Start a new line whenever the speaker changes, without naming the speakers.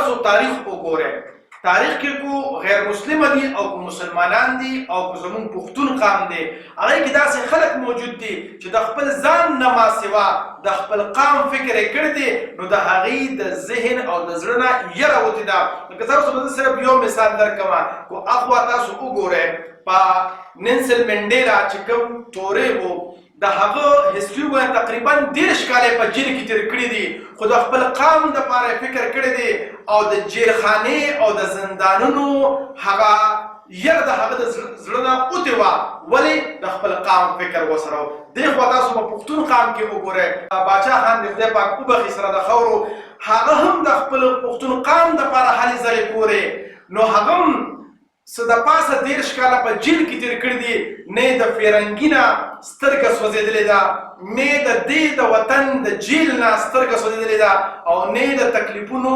تاسو تاریخ وګورئ، تاریخ کې کو غیر مسلم دي او کو مسلمانان دي او کو زمون پښتون قام دي، هغه کې داسې خلک موجود دي چې د خپل ځان نه ما سوا د خپل قام فکر یې کړی دی، نو د هغې د ذهن او د زړه نه یره وتې ده. لکه تاسو به زه صرف یو مثال درکړم، کو اخوا تاسو وګورئ په نیلسن منډیلا چې کوم تورې و د هغه هسټري وایي تقریبا 30 کاله په جیل کې تیر کړي دي، خو د خپل قام دپاره فکر کړی دی او د جیلخانې او د زندانونو هغه یره د هغه د زړه نه اوتې وه، ولې د خپل قام فکر ورسره و. دې خوا تاسو په پښتون قام کې وګورئ، باچا خان د خدای پاک وبخي سره د خاورو، هغه هم د خپل پښتون قام دپاره هلې ځلې کورې، نو هغه هم څه د پاسه 30 کاله په جیل کې تیر کړي دي، نه د فرنګي نه سترګه سوځېدلې ده، نه د دې د وطن د جیل نه سترګه سوځېدلې ده، او نه د تکلیفونو